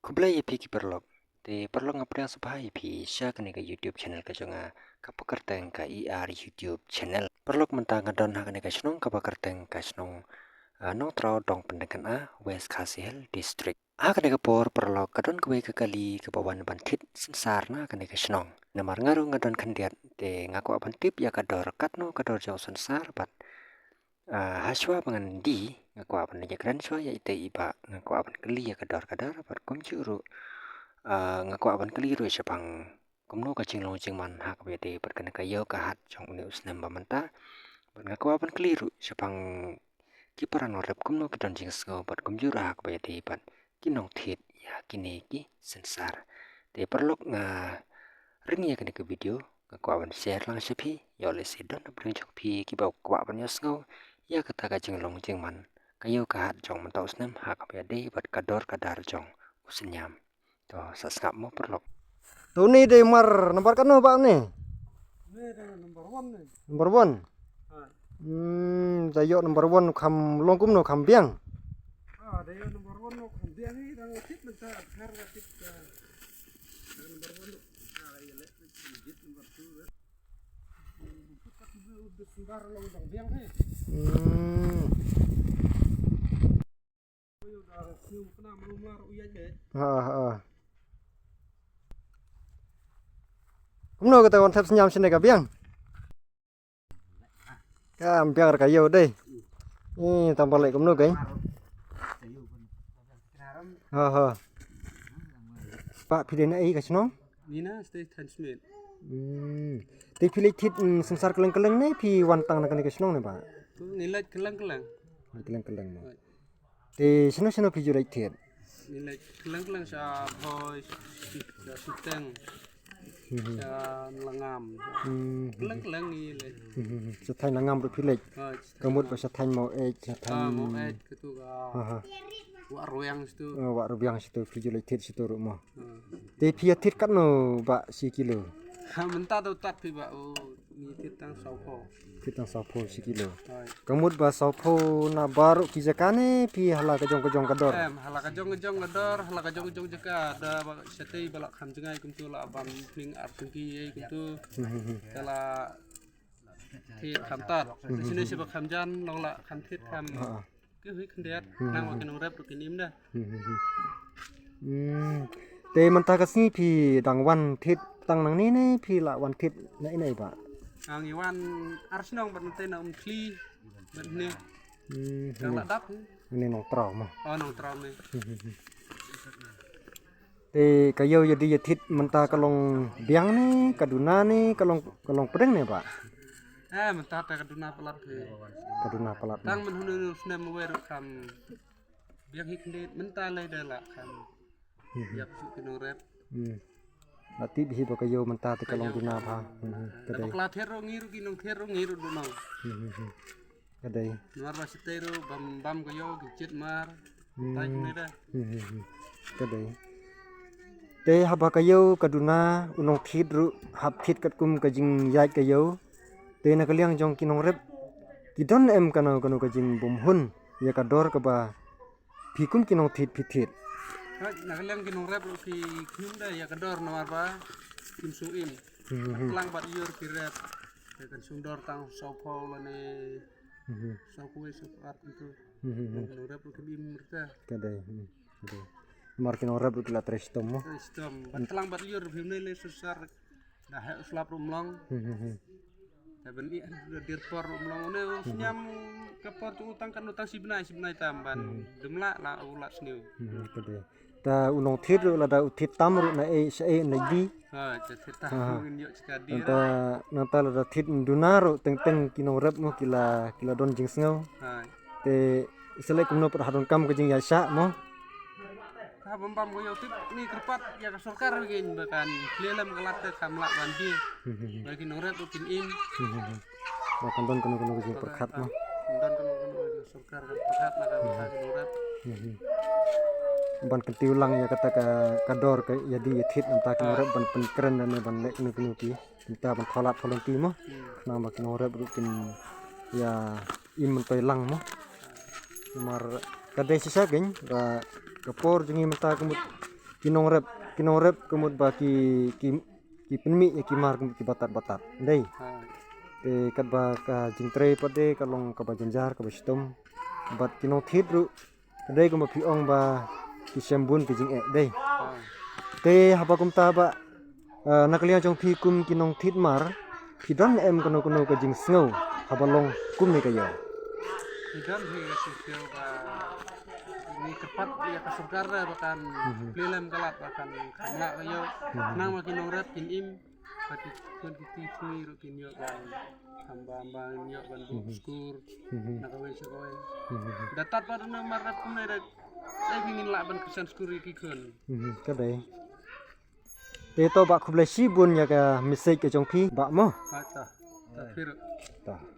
Kumplay EP ki perlok. Te perlok ngaprang subhai EP share kene ka YouTube channel ka jonga kapakarteng ka IR YouTube channel. Perlok mentang ngadon ha kene ka snong kapakarteng ka snong nong trau dong pendekan West Khasiel District. Kene ka por perlok kadon kwe ka kali ke bawan bantit sensar na kene ka snong. Namar ngaru ngadon kandiat te ngaku abantip ya kador katno kador jauh sensar bat haswa pangan di ngaku aban aja keren so ya ite iba ngaku aban keli ya kadar bat kumjuru ngaku aban keliru sepang kumno kacing long cing man hak bede berkena kayo kahat jong uni usnem bamanta bat ngaku aban keliru sepang kiparan orep kumno kidon jing sgo bat kumjuru hak bede bat kinong tit ya kini ki sensar te perlok ring ya kene ke video ngaku aban share lang sepi ya oleh sedon bring jok pi ki bau kwa aban yosgo ya kata kacing long cing man kayo kahat jong mentau usnem hak bede bat kador kadar jong usenyam to sasngap mo perlok. Tuh nih deh mar nomor kan pak nih? Nomor one. Dayo nomor one kam longkum no kam biang. Dayo nomor one no kam biang ini dang tip menta akhir tip nomor one. Ya lek sedikit nomor two. Kita udah sundar long dang biang he. Udah siu kena melumar uya je. Kumno kata konsep senyam sini ka biang. Kam biang kayo deh. Ini tambah lek kumno kai. Pak pidena ai kasno? Nina stay transmit. Ti pilih tit sensar keleng-keleng nih pi wantang nak kasno nih pak. Tu nilai kelang-kelang. Keleng-keleng mo. Ti sino pi jurai tit. Nilai kelang-kelang sa boy siteng. Sa langam. Kelang-kelang ni le. Sa thay nangam pi pilih. Kamut pa sa thay mau sa thay. Mau gitu ka. Wak royang situ. Wak royang situ pi jurai tit situ rumah. Ti pi tit kan no pak si kilo. Mentah tu tat pi ba ni titang saupo. Titang saupo si kilo. Kamut ba saupo na baru kijakane pi hala kajong kador. Hala kajong kador, hala kajong jeka ada setei balak kham jengai kuntu la abam ning artungki kuntu. Kala tit khamtat. Sini sebab khamjan long la kham tit kham. Ke hui khendiat nang wakin urep rukinim dah. Te mentah kasih pi dangwan tit tang nang ni pi la wan tit na inai pak. Ang iwan arsenong bat nte na kli bat ni. Ang la dap. Ini nong trau mah. Oh nong trau ni. Te kayo jadi tit mentah kalong biang ni kaduna ni kalong pedeng ni pak. Mentah ta kaduna pelat ke. Kaduna pelat. Tang men hunu snem wer kam biang hikndit mentah lai dala kam. Yak su kinong rep. Nanti bihi bakayo mentah te kalong duna pa. Kadai. Bakla thero ngiru kinong thero ngiru dunong. Kadai. Nuar basitero bam kayo gicit mar. Tai nida. Kadai. Te haba kayo kaduna unong thit ru hab thit katkum kajing yai kayo. Te na kaliang jong kinong rep. Kidon em kano kajing bumhun ya kador ka ba. Pikum kinong thit pitit. Nakaliang kinong rep lo ki kyunda ya kador nawar ba kim suin. Lang bat yor ki rep. Kan sundor tang sopo lo ne. Sopo art itu. Kinong rep lo ki bim merta. Kadai. Mar kinong rep lo trestom mo. Trestom. Bat lang bat yor bimne le susar. Dah slap rumlong. Ben i dirpor umlong ne senyam kapor tu utang kan utang sibnai tamban demla la ulat sniu kadai ta unong thit la da uthit tamru na se na di cerita ngin yo sekadi nata la da thit dunaro teng kinong rep mo kila don jing sngo te isele kumno per hadon kam kajing ya sha mo bam go yo tip ni kerpat ya ka sarkar gin bahkan klelam kelat kamla bandi bagi noret utin in bahkan don kono kajing perkat mo don kono sarkar perkat na ka noret ban kenti ulang ya kata kador ka jadi thit anta kinong rep ban keren dan ban lek nu pi kita ban tholat tholonti mo na ba kinong rep rutin ya in mentoy lang mo mar kadai sisa geng kapor jengi menta kemut kinong rep kemud ba ki penmi ya ki mar ki batat dei te kat ba ka jingtre pade kalong ka ba janjar ka ba stom bat kinong thit ru dei ko ma pi ong ba ki sembun ki jing dei te haba kum ta ba nakliang jong pi kum kinong thit mar pi don em kono ka jing snow haba long kum ni ka yo ikan sih ini cepat ya kasukar bahkan film galak bahkan kamla kayo nang makin nongret kin im pati kun kiti tui rukin yo kan hamba yo kan skur nakawe sekoe datat pada nomor rat kumere saya ingin laban kesan skur iki kun ka dei te to ba khuble si bun ya ka mistake ka jong pi ba mo ta ta ta